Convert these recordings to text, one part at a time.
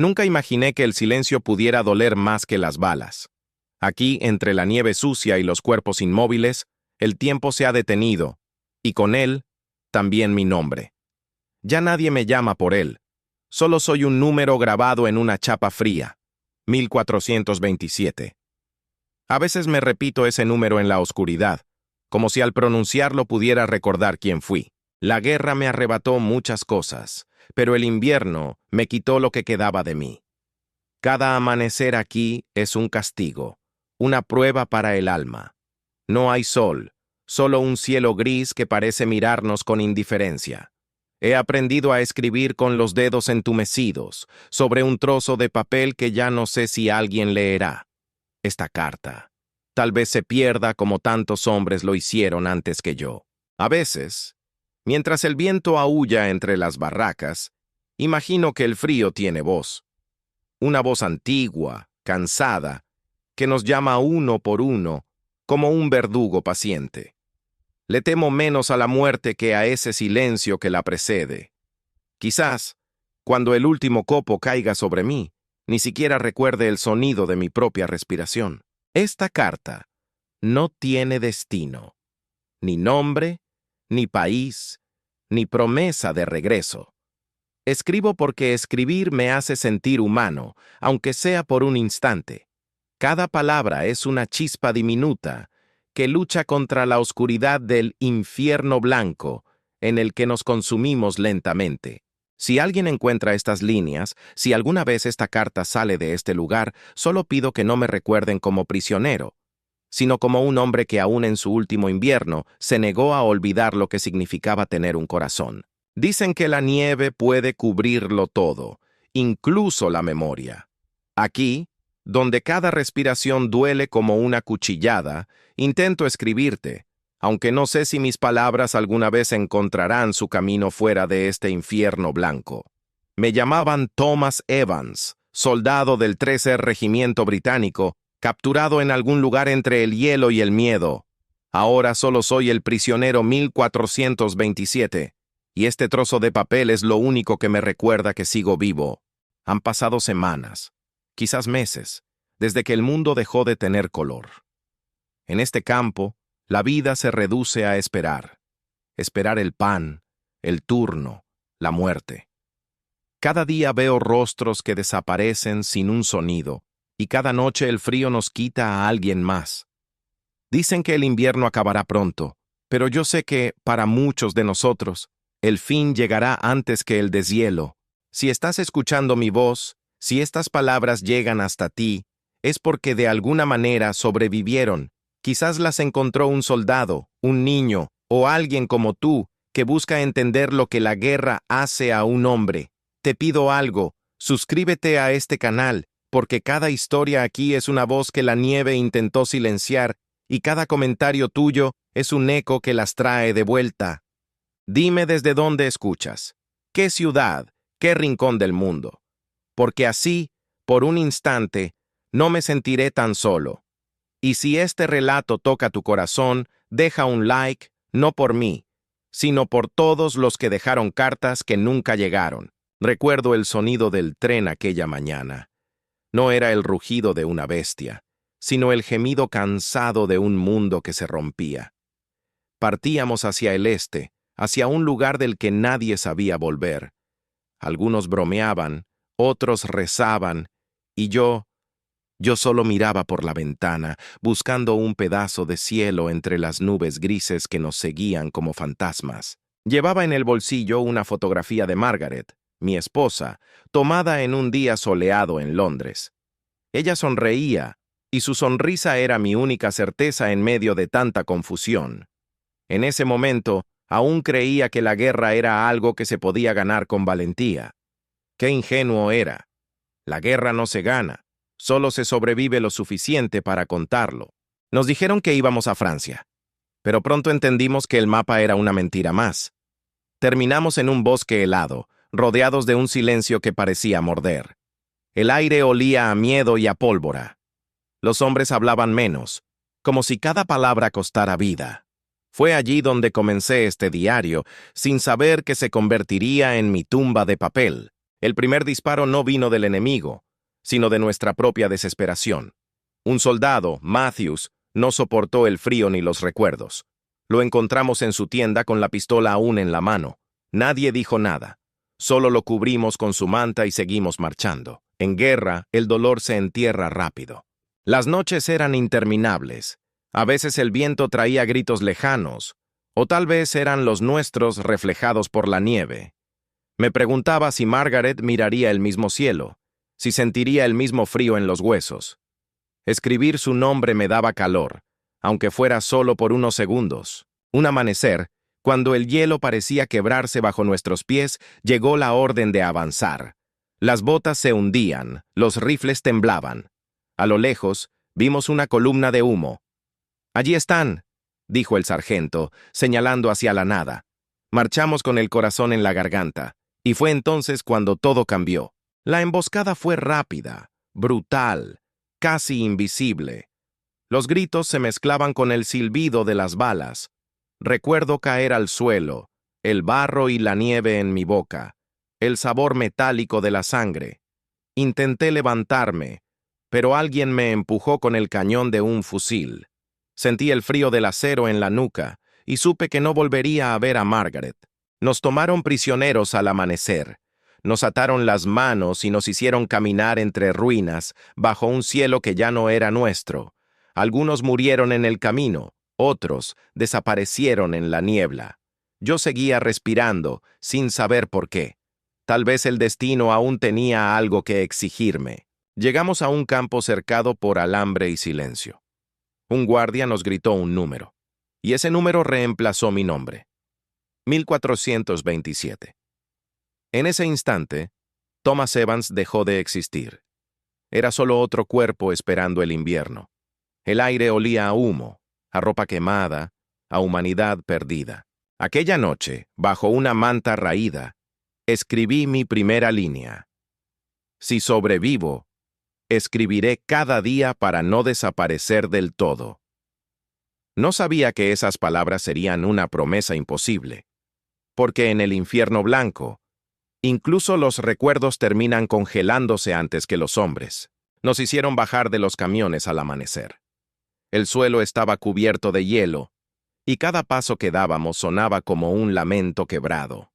Nunca imaginé que el silencio pudiera doler más que las balas. Aquí, entre la nieve sucia y los cuerpos inmóviles, el tiempo se ha detenido, y con él, también mi nombre. Ya nadie me llama por él. Solo soy un número grabado en una chapa fría. 1427. A veces me repito ese número en la oscuridad, como si al pronunciarlo pudiera recordar quién fui. La guerra me arrebató muchas cosas, pero el invierno me quitó lo que quedaba de mí. Cada amanecer aquí es un castigo, una prueba para el alma. No hay sol, solo un cielo gris que parece mirarnos con indiferencia. He aprendido a escribir con los dedos entumecidos, sobre un trozo de papel que ya no sé si alguien leerá. Esta carta. Tal vez se pierda como tantos hombres lo hicieron antes que yo. A veces, mientras el viento aúlla entre las barracas, imagino que el frío tiene voz. Una voz antigua, cansada, que nos llama uno por uno, como un verdugo paciente. Le temo menos a la muerte que a ese silencio que la precede. Quizás, cuando el último copo caiga sobre mí, ni siquiera recuerde el sonido de mi propia respiración. Esta carta no tiene destino, ni nombre, ni país, ni promesa de regreso. Escribo porque escribir me hace sentir humano, aunque sea por un instante. Cada palabra es una chispa diminuta que lucha contra la oscuridad del infierno blanco en el que nos consumimos lentamente. Si alguien encuentra estas líneas, si alguna vez esta carta sale de este lugar, solo pido que no me recuerden como prisionero, sino como un hombre que aún en su último invierno se negó a olvidar lo que significaba tener un corazón. Dicen que la nieve puede cubrirlo todo, incluso la memoria. Aquí, donde cada respiración duele como una cuchillada, intento escribirte, aunque no sé si mis palabras alguna vez encontrarán su camino fuera de este infierno blanco. Me llamaban Thomas Evans, soldado del 13 Regimiento Británico, capturado en algún lugar entre el hielo y el miedo. Ahora solo soy el prisionero 1427, y este trozo de papel es lo único que me recuerda que sigo vivo. Han pasado semanas, quizás meses, desde que el mundo dejó de tener color. En este campo, la vida se reduce a esperar. Esperar el pan, el turno, la muerte. Cada día veo rostros que desaparecen sin un sonido, y cada noche el frío nos quita a alguien más. Dicen que el invierno acabará pronto, pero yo sé que, para muchos de nosotros, el fin llegará antes que el deshielo. Si estás escuchando mi voz, si estas palabras llegan hasta ti, es porque de alguna manera sobrevivieron. Quizás las encontró un soldado, un niño, o alguien como tú, que busca entender lo que la guerra hace a un hombre. Te pido algo, suscríbete a este canal, porque cada historia aquí es una voz que la nieve intentó silenciar, y cada comentario tuyo es un eco que las trae de vuelta. Dime desde dónde escuchas, qué ciudad, qué rincón del mundo. Porque así, por un instante, no me sentiré tan solo. Y si este relato toca tu corazón, deja un like, no por mí, sino por todos los que dejaron cartas que nunca llegaron. Recuerdo el sonido del tren aquella mañana. No era el rugido de una bestia, sino el gemido cansado de un mundo que se rompía. Partíamos hacia el este, hacia un lugar del que nadie sabía volver. Algunos bromeaban, otros rezaban, y yo solo miraba por la ventana, buscando un pedazo de cielo entre las nubes grises que nos seguían como fantasmas. Llevaba en el bolsillo una fotografía de Margaret, mi esposa, tomada en un día soleado en Londres. Ella sonreía, y su sonrisa era mi única certeza en medio de tanta confusión. En ese momento, aún creía que la guerra era algo que se podía ganar con valentía. ¡Qué ingenuo era! La guerra no se gana. Solo se sobrevive lo suficiente para contarlo. Nos dijeron que íbamos a Francia, pero pronto entendimos que el mapa era una mentira más. Terminamos en un bosque helado, rodeados de un silencio que parecía morder. El aire olía a miedo y a pólvora. Los hombres hablaban menos, como si cada palabra costara vida. Fue allí donde comencé este diario, sin saber que se convertiría en mi tumba de papel. El primer disparo no vino del enemigo, sino de nuestra propia desesperación. Un soldado, Matthews, no soportó el frío ni los recuerdos. Lo encontramos en su tienda con la pistola aún en la mano. Nadie dijo nada. Solo lo cubrimos con su manta y seguimos marchando. En guerra, el dolor se entierra rápido. Las noches eran interminables. A veces el viento traía gritos lejanos, o tal vez eran los nuestros reflejados por la nieve. Me preguntaba si Margaret miraría el mismo cielo, si sentiría el mismo frío en los huesos. Escribir su nombre me daba calor, aunque fuera solo por unos segundos. Un amanecer, cuando el hielo parecía quebrarse bajo nuestros pies, llegó la orden de avanzar. Las botas se hundían, los rifles temblaban. A lo lejos, vimos una columna de humo. «Allí están», dijo el sargento, señalando hacia la nada. Marchamos con el corazón en la garganta, y fue entonces cuando todo cambió. La emboscada fue rápida, brutal, casi invisible. Los gritos se mezclaban con el silbido de las balas. Recuerdo caer al suelo, el barro y la nieve en mi boca, el sabor metálico de la sangre. Intenté levantarme, pero alguien me empujó con el cañón de un fusil. Sentí el frío del acero en la nuca y supe que no volvería a ver a Margaret. Nos tomaron prisioneros al amanecer. Nos ataron las manos y nos hicieron caminar entre ruinas bajo un cielo que ya no era nuestro. Algunos murieron en el camino, otros desaparecieron en la niebla. Yo seguía respirando, sin saber por qué. Tal vez el destino aún tenía algo que exigirme. Llegamos a un campo cercado por alambre y silencio. Un guardia nos gritó un número, y ese número reemplazó mi nombre. 1427. En ese instante, Thomas Evans dejó de existir. Era solo otro cuerpo esperando el invierno. El aire olía a humo, a ropa quemada, a humanidad perdida. Aquella noche, bajo una manta raída, escribí mi primera línea. Si sobrevivo, escribiré cada día para no desaparecer del todo. No sabía que esas palabras serían una promesa imposible, porque en el infierno blanco, incluso los recuerdos terminan congelándose antes que los hombres. Nos hicieron bajar de los camiones al amanecer. El suelo estaba cubierto de hielo, y cada paso que dábamos sonaba como un lamento quebrado.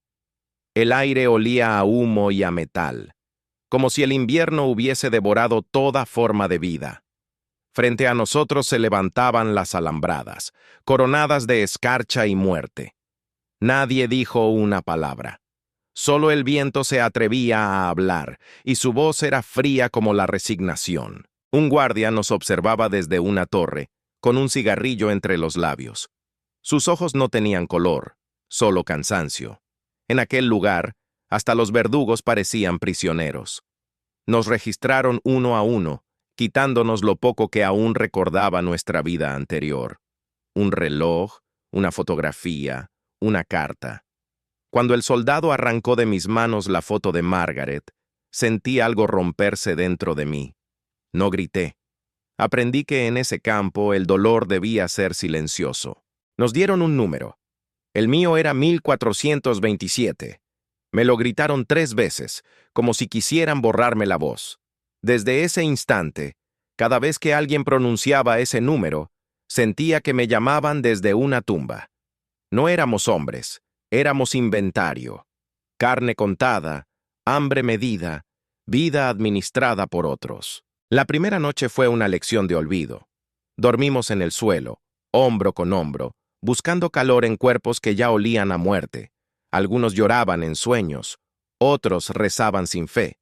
El aire olía a humo y a metal, como si el invierno hubiese devorado toda forma de vida. Frente a nosotros se levantaban las alambradas, coronadas de escarcha y muerte. Nadie dijo una palabra. Solo el viento se atrevía a hablar, y su voz era fría como la resignación. Un guardia nos observaba desde una torre, con un cigarrillo entre los labios. Sus ojos no tenían color, solo cansancio. En aquel lugar, hasta los verdugos parecían prisioneros. Nos registraron uno a uno, quitándonos lo poco que aún recordaba nuestra vida anterior. Un reloj, una fotografía, una carta. Cuando el soldado arrancó de mis manos la foto de Margaret, sentí algo romperse dentro de mí. No grité. Aprendí que en ese campo el dolor debía ser silencioso. Nos dieron un número. El mío era 1427. Me lo gritaron 3 veces, como si quisieran borrarme la voz. Desde ese instante, cada vez que alguien pronunciaba ese número, sentía que me llamaban desde una tumba. No éramos hombres, éramos inventario. Carne contada, hambre medida, vida administrada por otros. La primera noche fue una lección de olvido. Dormimos en el suelo, hombro con hombro, buscando calor en cuerpos que ya olían a muerte. Algunos lloraban en sueños, otros rezaban sin fe.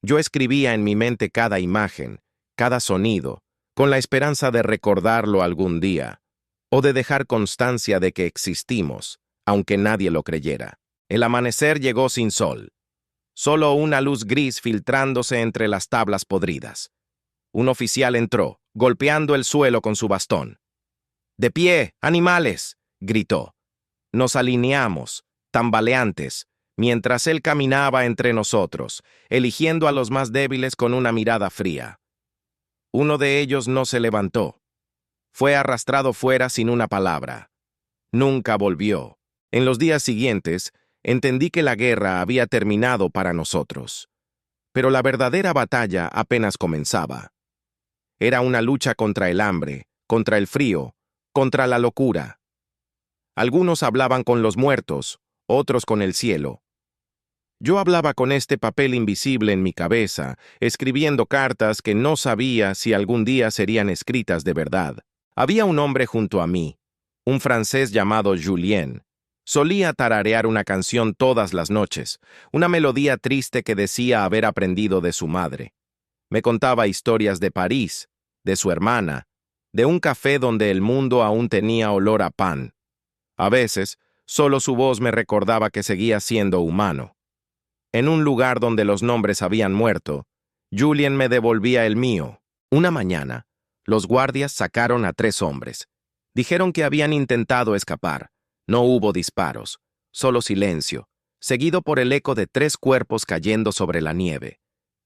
Yo escribía en mi mente cada imagen, cada sonido, con la esperanza de recordarlo algún día, o de dejar constancia de que existimos, aunque nadie lo creyera. El amanecer llegó sin sol, solo una luz gris filtrándose entre las tablas podridas. Un oficial entró, golpeando el suelo con su bastón. «¡De pie, animales!», gritó. Nos alineamos, tambaleantes, mientras él caminaba entre nosotros, eligiendo a los más débiles con una mirada fría. Uno de ellos no se levantó. Fue arrastrado fuera sin una palabra. Nunca volvió. En los días siguientes, entendí que la guerra había terminado para nosotros. Pero la verdadera batalla apenas comenzaba. Era una lucha contra el hambre, contra el frío, contra la locura. Algunos hablaban con los muertos, otros con el cielo. Yo hablaba con este papel invisible en mi cabeza, escribiendo cartas que no sabía si algún día serían escritas de verdad. Había un hombre junto a mí, un francés llamado Julien. Solía tararear una canción todas las noches, una melodía triste que decía haber aprendido de su madre. Me contaba historias de París, de su hermana, de un café donde el mundo aún tenía olor a pan. A veces, solo su voz me recordaba que seguía siendo humano. En un lugar donde los nombres habían muerto, Julien me devolvía el mío. Una mañana, los guardias sacaron a 3 hombres. Dijeron que habían intentado escapar. No hubo disparos, solo silencio, seguido por el eco de 3 cuerpos cayendo sobre la nieve.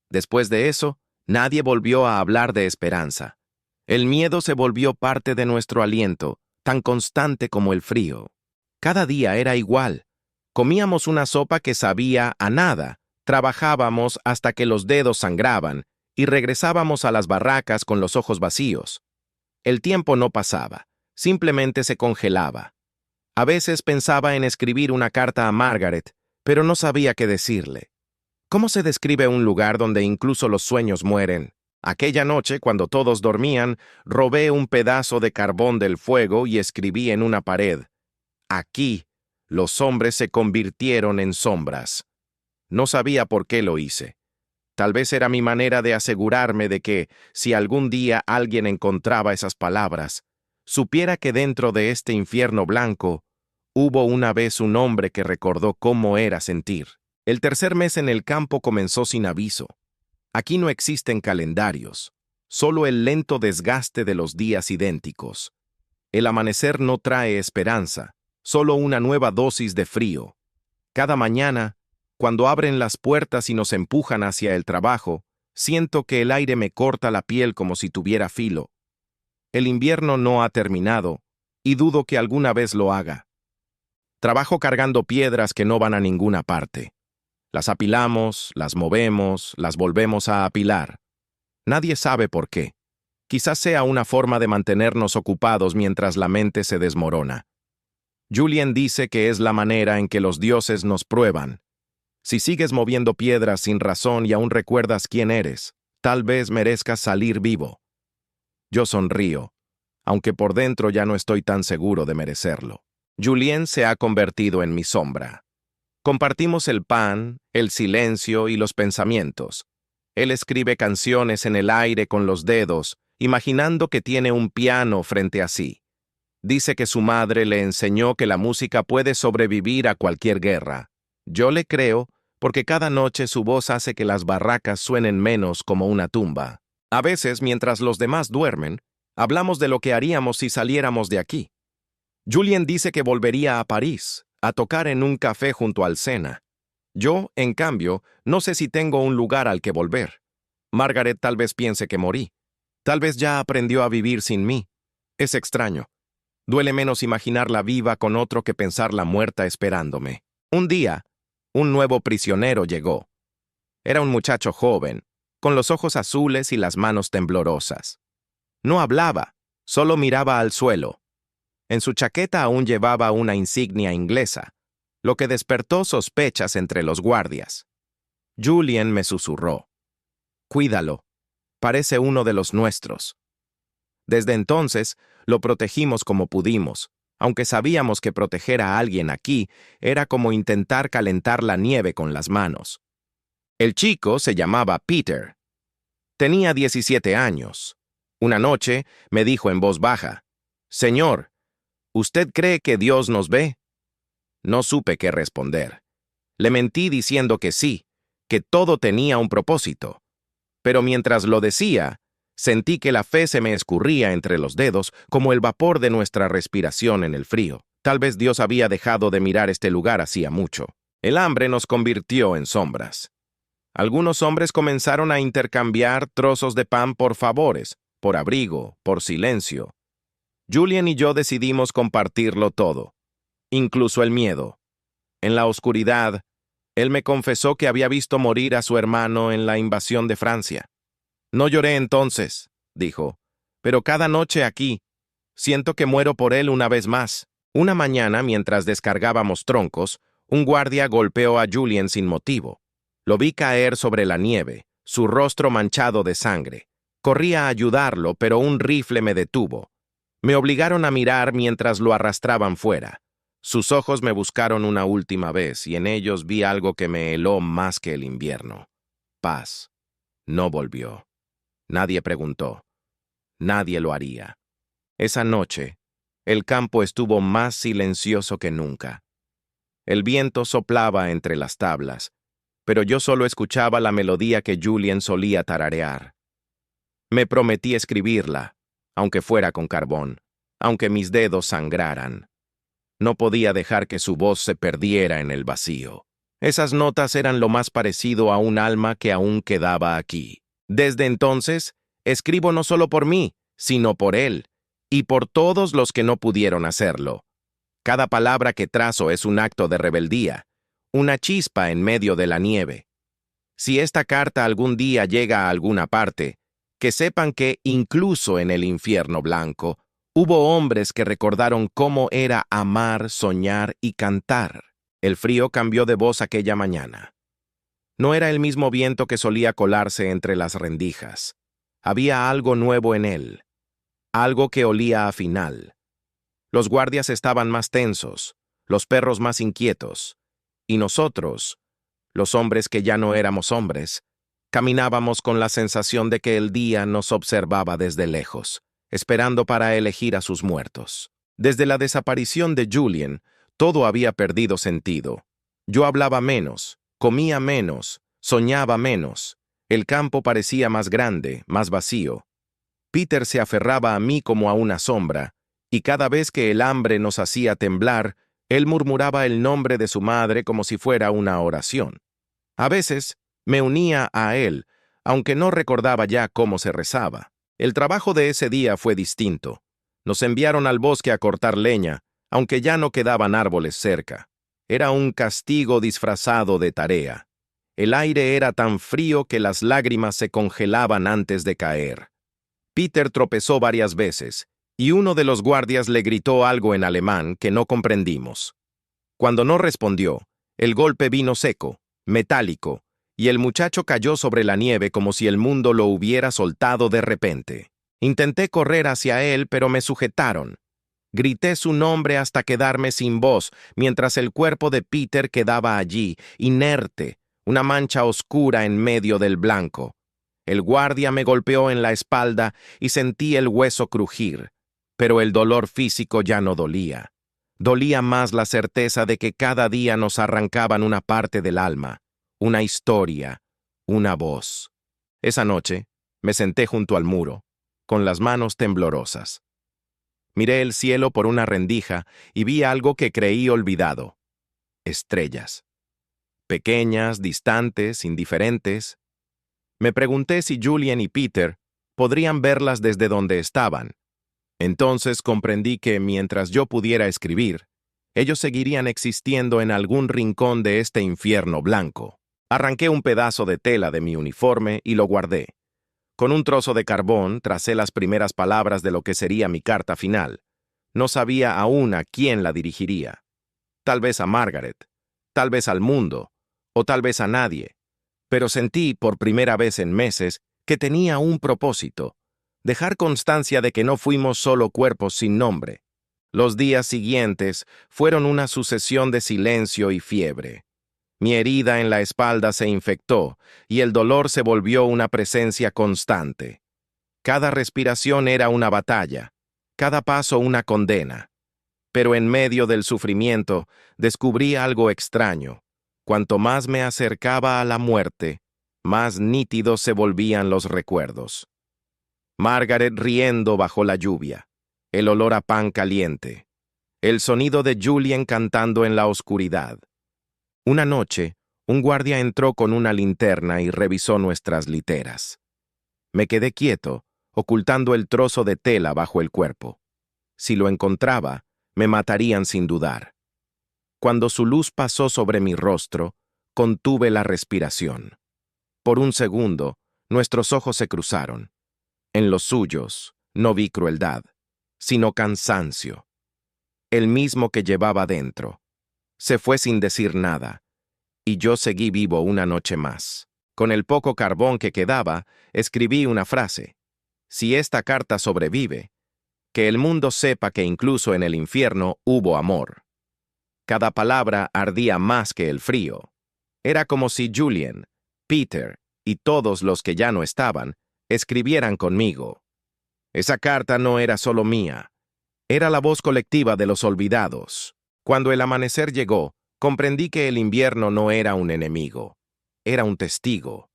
Después de eso, nadie volvió a hablar de esperanza. El miedo se volvió parte de nuestro aliento, tan constante como el frío. Cada día era igual. Comíamos una sopa que sabía a nada, trabajábamos hasta que los dedos sangraban y regresábamos a las barracas con los ojos vacíos. El tiempo no pasaba, simplemente se congelaba. A veces pensaba en escribir una carta a Margaret, pero no sabía qué decirle. ¿Cómo se describe un lugar donde incluso los sueños mueren? Aquella noche, cuando todos dormían, robé un pedazo de carbón del fuego y escribí en una pared: aquí, los hombres se convirtieron en sombras. No sabía por qué lo hice. Tal vez era mi manera de asegurarme de que, si algún día alguien encontraba esas palabras, supiera que dentro de este infierno blanco, hubo una vez un hombre que recordó cómo era sentir. El tercer mes en el campo comenzó sin aviso. Aquí no existen calendarios, solo el lento desgaste de los días idénticos. El amanecer no trae esperanza, solo una nueva dosis de frío. Cada mañana, cuando abren las puertas y nos empujan hacia el trabajo, siento que el aire me corta la piel como si tuviera filo. El invierno no ha terminado, y dudo que alguna vez lo haga. Trabajo cargando piedras que no van a ninguna parte. Las apilamos, las movemos, las volvemos a apilar. Nadie sabe por qué. Quizás sea una forma de mantenernos ocupados mientras la mente se desmorona. Julien dice que es la manera en que los dioses nos prueban. Si sigues moviendo piedras sin razón y aún recuerdas quién eres, tal vez merezcas salir vivo. Yo sonrío, aunque por dentro ya no estoy tan seguro de merecerlo. Julien se ha convertido en mi sombra. Compartimos el pan, el silencio y los pensamientos. Él escribe canciones en el aire con los dedos, imaginando que tiene un piano frente a sí. Dice que su madre le enseñó que la música puede sobrevivir a cualquier guerra. Yo le creo, porque cada noche su voz hace que las barracas suenen menos como una tumba. A veces, mientras los demás duermen, hablamos de lo que haríamos si saliéramos de aquí. Julien dice que volvería a París, a tocar en un café junto al Sena. Yo, en cambio, no sé si tengo un lugar al que volver. Margaret tal vez piense que morí. Tal vez ya aprendió a vivir sin mí. Es extraño. Duele menos imaginarla viva con otro que pensarla muerta esperándome. Un día, un nuevo prisionero llegó. Era un muchacho joven, con los ojos azules y las manos temblorosas. No hablaba, solo miraba al suelo. En su chaqueta aún llevaba una insignia inglesa, lo que despertó sospechas entre los guardias. Julien me susurró: «Cuídalo, parece uno de los nuestros». Desde entonces, lo protegimos como pudimos, aunque sabíamos que proteger a alguien aquí era como intentar calentar la nieve con las manos. El chico se llamaba Peter. Tenía 17 años. Una noche me dijo en voz baja: «Señor, ¿usted cree que Dios nos ve?». No supe qué responder. Le mentí diciendo que sí, que todo tenía un propósito. Pero mientras lo decía, sentí que la fe se me escurría entre los dedos como el vapor de nuestra respiración en el frío. Tal vez Dios había dejado de mirar este lugar hacía mucho. El hambre nos convirtió en sombras. Algunos hombres comenzaron a intercambiar trozos de pan por favores, por abrigo, por silencio. Julien y yo decidimos compartirlo todo, incluso el miedo. En la oscuridad, él me confesó que había visto morir a su hermano en la invasión de Francia. No lloré entonces, dijo, pero cada noche aquí, siento que muero por él una vez más. Una mañana, mientras descargábamos troncos, un guardia golpeó a Julien sin motivo. Lo vi caer sobre la nieve, su rostro manchado de sangre. Corrí a ayudarlo, pero un rifle me detuvo. Me obligaron a mirar mientras lo arrastraban fuera. Sus ojos me buscaron una última vez y en ellos vi algo que me heló más que el invierno. Paz. No volvió. Nadie preguntó. Nadie lo haría. Esa noche, el campo estuvo más silencioso que nunca. El viento soplaba entre las tablas, pero yo solo escuchaba la melodía que Julien solía tararear. Me prometí escribirla, aunque fuera con carbón, aunque mis dedos sangraran. No podía dejar que su voz se perdiera en el vacío. Esas notas eran lo más parecido a un alma que aún quedaba aquí. Desde entonces, escribo no solo por mí, sino por él, y por todos los que no pudieron hacerlo. Cada palabra que trazo es un acto de rebeldía, una chispa en medio de la nieve. Si esta carta algún día llega a alguna parte, que sepan que, incluso en el infierno blanco, hubo hombres que recordaron cómo era amar, soñar y cantar. El frío cambió de voz aquella mañana. No era el mismo viento que solía colarse entre las rendijas. Había algo nuevo en él, algo que olía a final. Los guardias estaban más tensos, los perros más inquietos, y nosotros, los hombres que ya no éramos hombres, caminábamos con la sensación de que el día nos observaba desde lejos, esperando para elegir a sus muertos. Desde la desaparición de Julien, todo había perdido sentido. Yo hablaba menos, comía menos, soñaba menos. El campo parecía más grande, más vacío. Peter se aferraba a mí como a una sombra, y cada vez que el hambre nos hacía temblar, él murmuraba el nombre de su madre como si fuera una oración. A veces me unía a él, aunque no recordaba ya cómo se rezaba. El trabajo de ese día fue distinto. Nos enviaron al bosque a cortar leña, aunque ya no quedaban árboles cerca. Era un castigo disfrazado de tarea. El aire era tan frío que las lágrimas se congelaban antes de caer. Peter tropezó varias veces, y uno de los guardias le gritó algo en alemán que no comprendimos. Cuando no respondió, el golpe vino seco, metálico, y el muchacho cayó sobre la nieve como si el mundo lo hubiera soltado de repente. Intenté correr hacia él, pero me sujetaron. Grité su nombre hasta quedarme sin voz, mientras el cuerpo de Peter quedaba allí, inerte, una mancha oscura en medio del blanco. El guardia me golpeó en la espalda y sentí el hueso crujir, pero el dolor físico ya no dolía. Dolía más la certeza de que cada día nos arrancaban una parte del alma, una historia, una voz. Esa noche, me senté junto al muro, con las manos temblorosas. Miré el cielo por una rendija y vi algo que creí olvidado. Estrellas. Pequeñas, distantes, indiferentes. Me pregunté si Julien y Peter podrían verlas desde donde estaban. Entonces comprendí que mientras yo pudiera escribir, ellos seguirían existiendo en algún rincón de este infierno blanco. Arranqué un pedazo de tela de mi uniforme y lo guardé. Con un trozo de carbón tracé las primeras palabras de lo que sería mi carta final. No sabía aún a quién la dirigiría. Tal vez a Margaret, tal vez al mundo, o tal vez a nadie. Pero sentí, por primera vez en meses, que tenía un propósito: dejar constancia de que no fuimos solo cuerpos sin nombre. Los días siguientes fueron una sucesión de silencio y fiebre. Mi herida en la espalda se infectó y el dolor se volvió una presencia constante. Cada respiración era una batalla, cada paso una condena. Pero en medio del sufrimiento descubrí algo extraño. Cuanto más me acercaba a la muerte, más nítidos se volvían los recuerdos. Margaret riendo bajo la lluvia, el olor a pan caliente, el sonido de Julien cantando en la oscuridad. Una noche, un guardia entró con una linterna y revisó nuestras literas. Me quedé quieto, ocultando el trozo de tela bajo el cuerpo. Si lo encontraba, me matarían sin dudar. Cuando su luz pasó sobre mi rostro, contuve la respiración. Por un segundo, nuestros ojos se cruzaron. En los suyos, no vi crueldad, sino cansancio, el mismo que llevaba dentro. Se fue sin decir nada, y yo seguí vivo una noche más. Con el poco carbón que quedaba, escribí una frase. Si esta carta sobrevive, que el mundo sepa que incluso en el infierno hubo amor. Cada palabra ardía más que el frío. Era como si Julian, Peter y todos los que ya no estaban escribieran conmigo. Esa carta no era solo mía, era la voz colectiva de los olvidados. Cuando el amanecer llegó, comprendí que el invierno no era un enemigo, era un testigo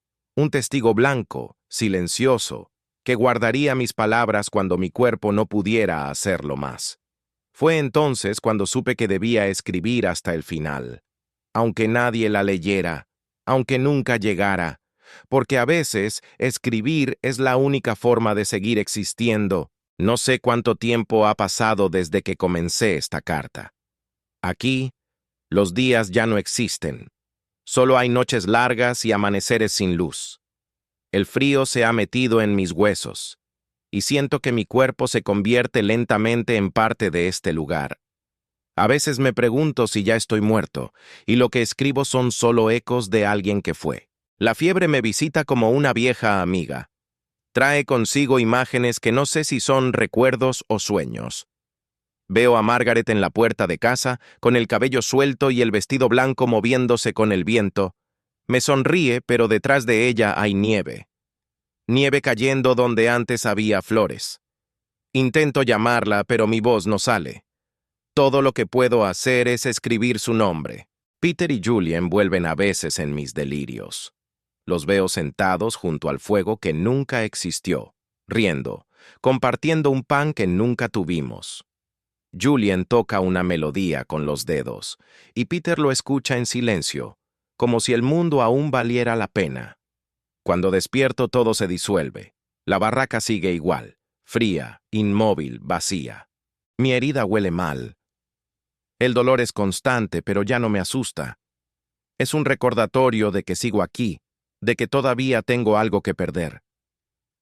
blanco, silencioso, que guardaría mis palabras cuando mi cuerpo no pudiera hacerlo más. Fue entonces cuando supe que debía escribir hasta el final, aunque nadie la leyera, aunque nunca llegara, porque a veces escribir es la única forma de seguir existiendo. No sé cuánto tiempo ha pasado desde que comencé esta carta. Aquí, los días ya no existen. Solo hay noches largas y amaneceres sin luz. El frío se ha metido en mis huesos, y siento que mi cuerpo se convierte lentamente en parte de este lugar. A veces me pregunto si ya estoy muerto, y lo que escribo son solo ecos de alguien que fue. La fiebre me visita como una vieja amiga. Trae consigo imágenes que no sé si son recuerdos o sueños. Veo a Margaret en la puerta de casa, con el cabello suelto y el vestido blanco moviéndose con el viento. Me sonríe, pero detrás de ella hay nieve. Nieve cayendo donde antes había flores. Intento llamarla, pero mi voz no sale. Todo lo que puedo hacer es escribir su nombre. Peter y Julian vuelven a veces en mis delirios. Los veo sentados junto al fuego que nunca existió, riendo, compartiendo un pan que nunca tuvimos. Julian toca una melodía con los dedos, y Peter lo escucha en silencio, como si el mundo aún valiera la pena. Cuando despierto todo se disuelve. La barraca sigue igual, fría, inmóvil, vacía. Mi herida huele mal. El dolor es constante, pero ya no me asusta. Es un recordatorio de que sigo aquí, de que todavía tengo algo que perder.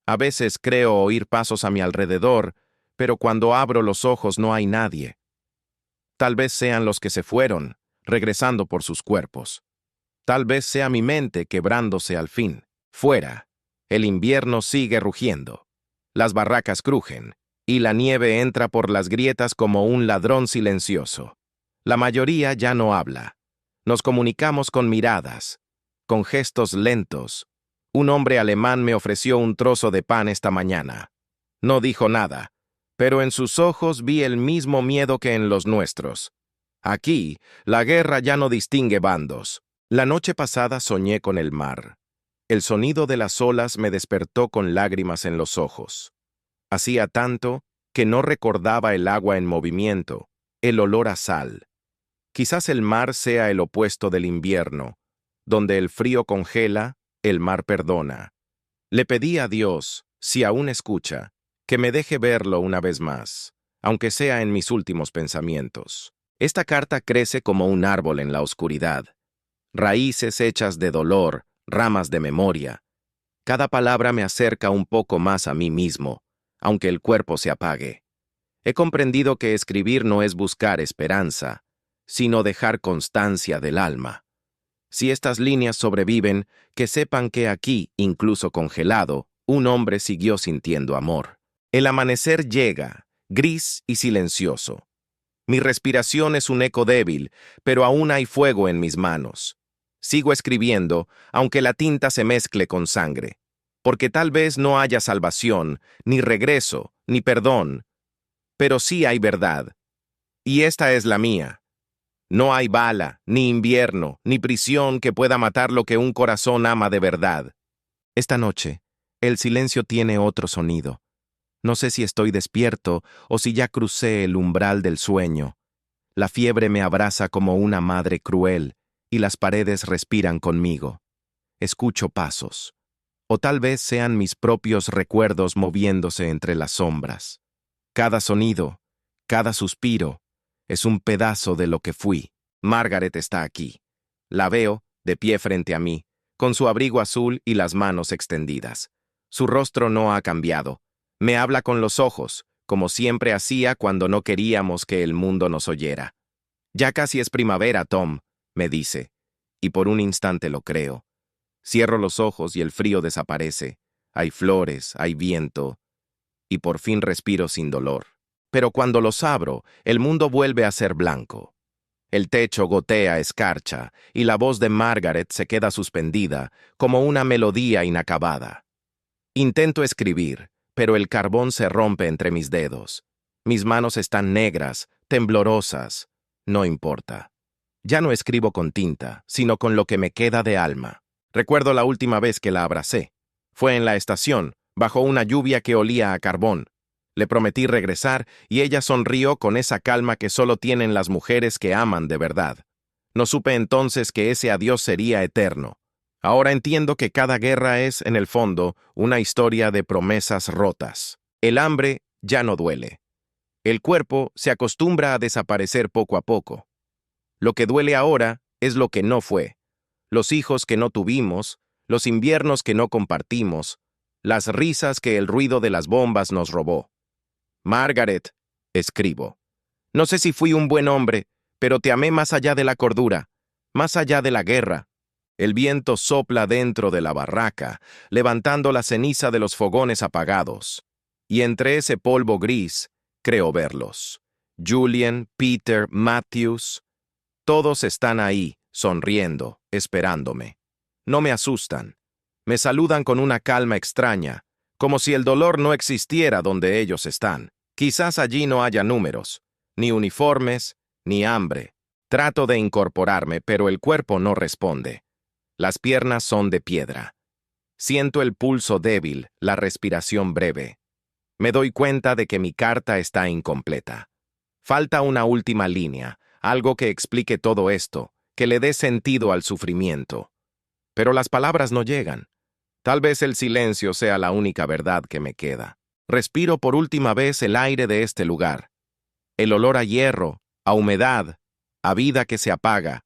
A veces creo oír pasos a mi alrededor, pero cuando abro los ojos no hay nadie. Tal vez sean los que se fueron, regresando por sus cuerpos. Tal vez sea mi mente quebrándose al fin. Fuera, el invierno sigue rugiendo. Las barracas crujen, y la nieve entra por las grietas como un ladrón silencioso. La mayoría ya no habla. Nos comunicamos con miradas, con gestos lentos. Un hombre alemán me ofreció un trozo de pan esta mañana. No dijo nada, pero en sus ojos vi el mismo miedo que en los nuestros. Aquí, la guerra ya no distingue bandos. La noche pasada soñé con el mar. El sonido de las olas me despertó con lágrimas en los ojos. Hacía tanto que no recordaba el agua en movimiento, el olor a sal. Quizás el mar sea el opuesto del invierno. Donde el frío congela, el mar perdona. Le pedí a Dios, si aún escucha, que me deje verlo una vez más, aunque sea en mis últimos pensamientos. Esta carta crece como un árbol en la oscuridad. Raíces hechas de dolor, ramas de memoria. Cada palabra me acerca un poco más a mí mismo, aunque el cuerpo se apague. He comprendido que escribir no es buscar esperanza, sino dejar constancia del alma. Si estas líneas sobreviven, que sepan que aquí, incluso congelado, un hombre siguió sintiendo amor. El amanecer llega, gris y silencioso. Mi respiración es un eco débil, pero aún hay fuego en mis manos. Sigo escribiendo, aunque la tinta se mezcle con sangre, porque tal vez no haya salvación, ni regreso, ni perdón, pero sí hay verdad. Y esta es la mía. No hay bala, ni invierno, ni prisión que pueda matar lo que un corazón ama de verdad. Esta noche, el silencio tiene otro sonido. No sé si estoy despierto o si ya crucé el umbral del sueño. La fiebre me abraza como una madre cruel, y las paredes respiran conmigo. Escucho pasos. O tal vez sean mis propios recuerdos moviéndose entre las sombras. Cada sonido, cada suspiro, es un pedazo de lo que fui. Margaret está aquí. La veo, de pie frente a mí, con su abrigo azul y las manos extendidas. Su rostro no ha cambiado. Me habla con los ojos, como siempre hacía cuando no queríamos que el mundo nos oyera. Ya casi es primavera, Tom, me dice, y por un instante lo creo. Cierro los ojos y el frío desaparece. Hay flores, hay viento, y por fin respiro sin dolor. Pero cuando los abro, el mundo vuelve a ser blanco. El techo gotea escarcha, y la voz de Margaret se queda suspendida, como una melodía inacabada. Intento escribir, pero el carbón se rompe entre mis dedos. Mis manos están negras, temblorosas. No importa. Ya no escribo con tinta, sino con lo que me queda de alma. Recuerdo la última vez que la abracé. Fue en la estación, bajo una lluvia que olía a carbón. Le prometí regresar y ella sonrió con esa calma que solo tienen las mujeres que aman de verdad. No supe entonces que ese adiós sería eterno. Ahora entiendo que cada guerra es, en el fondo, una historia de promesas rotas. El hambre ya no duele. El cuerpo se acostumbra a desaparecer poco a poco. Lo que duele ahora es lo que no fue. Los hijos que no tuvimos, los inviernos que no compartimos, las risas que el ruido de las bombas nos robó. Margaret, escribo. No sé si fui un buen hombre, pero te amé más allá de la cordura, más allá de la guerra. El viento sopla dentro de la barraca, levantando la ceniza de los fogones apagados. Y entre ese polvo gris, creo verlos. Julian, Peter, Matthews, todos están ahí, sonriendo, esperándome. No me asustan. Me saludan con una calma extraña, como si el dolor no existiera donde ellos están. Quizás allí no haya números, ni uniformes, ni hambre. Trato de incorporarme, pero el cuerpo no responde. Las piernas son de piedra. Siento el pulso débil, la respiración breve. Me doy cuenta de que mi carta está incompleta. Falta una última línea, algo que explique todo esto, que le dé sentido al sufrimiento. Pero las palabras no llegan. Tal vez el silencio sea la única verdad que me queda. Respiro por última vez el aire de este lugar. El olor a hierro, a humedad, a vida que se apaga.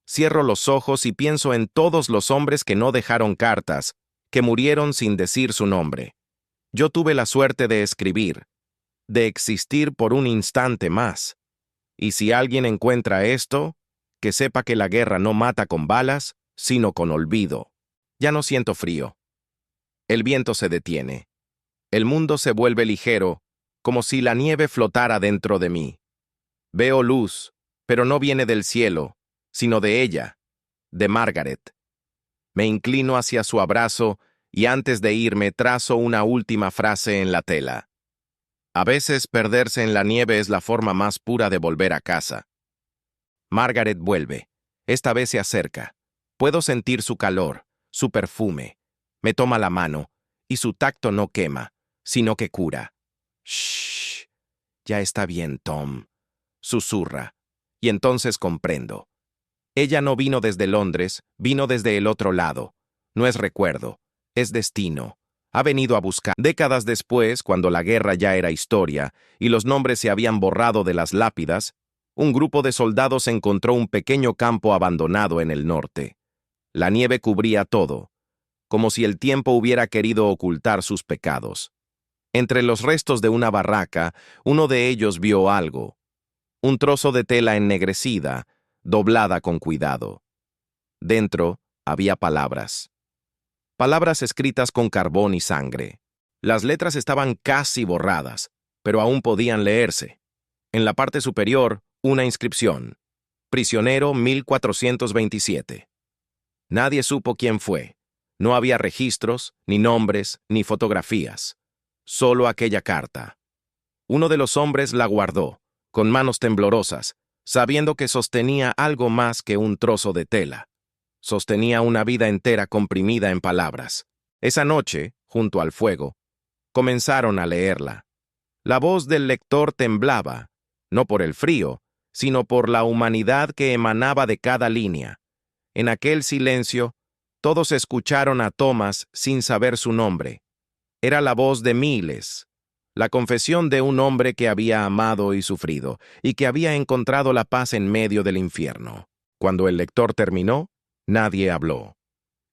Cierro los ojos y pienso en todos los hombres que no dejaron cartas, que murieron sin decir su nombre. Yo tuve la suerte de escribir, de existir por un instante más. Y si alguien encuentra esto, que sepa que la guerra no mata con balas, sino con olvido. Ya no siento frío. El viento se detiene. El mundo se vuelve ligero, como si la nieve flotara dentro de mí. Veo luz, pero no viene del cielo, sino de ella, de Margaret. Me inclino hacia su abrazo y antes de irme trazo una última frase en la tela. A veces perderse en la nieve es la forma más pura de volver a casa. Margaret vuelve. Esta vez se acerca. Puedo sentir su calor, su perfume. Me toma la mano, y su tacto no quema, sino que cura. Shh. Ya está bien, Tom. Susurra. Y entonces comprendo. Ella no vino desde Londres, vino desde el otro lado. No es recuerdo, es destino. Ha venido a buscar. Décadas después, cuando la guerra ya era historia y los nombres se habían borrado de las lápidas, un grupo de soldados encontró un pequeño campo abandonado en el norte. La nieve cubría todo, como si el tiempo hubiera querido ocultar sus pecados. Entre los restos de una barraca, uno de ellos vio algo. Un trozo de tela ennegrecida, doblada con cuidado. Dentro había palabras. Palabras escritas con carbón y sangre. Las letras estaban casi borradas, pero aún podían leerse. En la parte superior, una inscripción. Prisionero 1427. Nadie supo quién fue. No había registros, ni nombres, ni fotografías. Solo aquella carta. Uno de los hombres la guardó, con manos temblorosas, sabiendo que sostenía algo más que un trozo de tela. Sostenía una vida entera comprimida en palabras. Esa noche, junto al fuego, comenzaron a leerla. La voz del lector temblaba, no por el frío, sino por la humanidad que emanaba de cada línea. En aquel silencio, todos escucharon a Thomas sin saber su nombre. Era la voz de miles, la confesión de un hombre que había amado y sufrido, y que había encontrado la paz en medio del infierno. Cuando el lector terminó, nadie habló.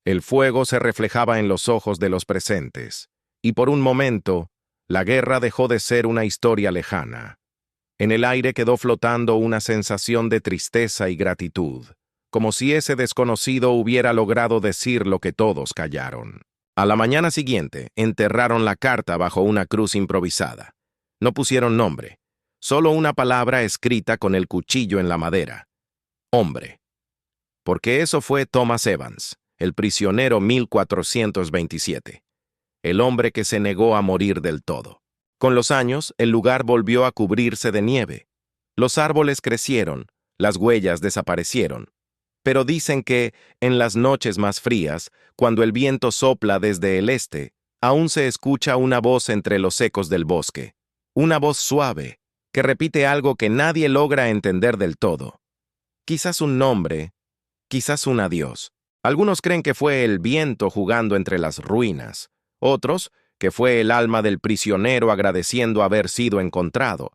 El fuego se reflejaba en los ojos de los presentes, y por un momento, la guerra dejó de ser una historia lejana. En el aire quedó flotando una sensación de tristeza y gratitud, como si ese desconocido hubiera logrado decir lo que todos callaron. A la mañana siguiente, enterraron la carta bajo una cruz improvisada. No pusieron nombre, solo una palabra escrita con el cuchillo en la madera. Hombre. Porque eso fue Thomas Evans, el prisionero 1427. El hombre que se negó a morir del todo. Con los años, el lugar volvió a cubrirse de nieve. Los árboles crecieron, las huellas desaparecieron. Pero dicen que, en las noches más frías, cuando el viento sopla desde el este, aún se escucha una voz entre los ecos del bosque. Una voz suave, que repite algo que nadie logra entender del todo. Quizás un nombre, quizás un adiós. Algunos creen que fue el viento jugando entre las ruinas. Otros, que fue el alma del prisionero agradeciendo haber sido encontrado.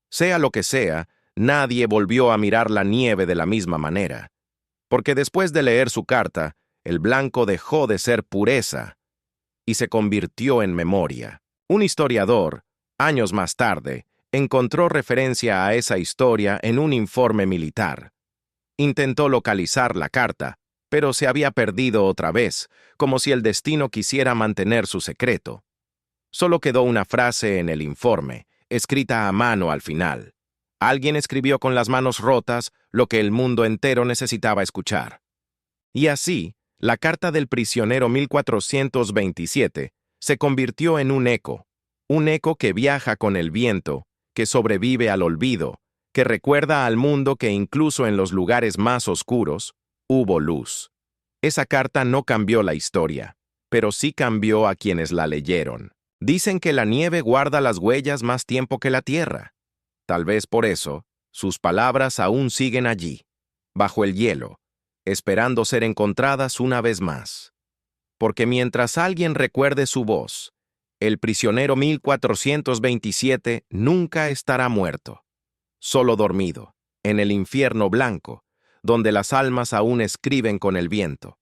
Sea lo que sea, nadie volvió a mirar la nieve de la misma manera. Porque después de leer su carta, el blanco dejó de ser pureza y se convirtió en memoria. Un historiador, años más tarde, encontró referencia a esa historia en un informe militar. Intentó localizar la carta, pero se había perdido otra vez, como si el destino quisiera mantener su secreto. Solo quedó una frase en el informe, escrita a mano al final. Alguien escribió con las manos rotas lo que el mundo entero necesitaba escuchar. Y así, la carta del prisionero 1427 se convirtió en un eco que viaja con el viento, que sobrevive al olvido, que recuerda al mundo que incluso en los lugares más oscuros, hubo luz. Esa carta no cambió la historia, pero sí cambió a quienes la leyeron. Dicen que la nieve guarda las huellas más tiempo que la tierra. Tal vez por eso, sus palabras aún siguen allí, bajo el hielo, esperando ser encontradas una vez más. Porque mientras alguien recuerde su voz, el prisionero 1427 nunca estará muerto, solo dormido, en el infierno blanco, donde las almas aún escriben con el viento.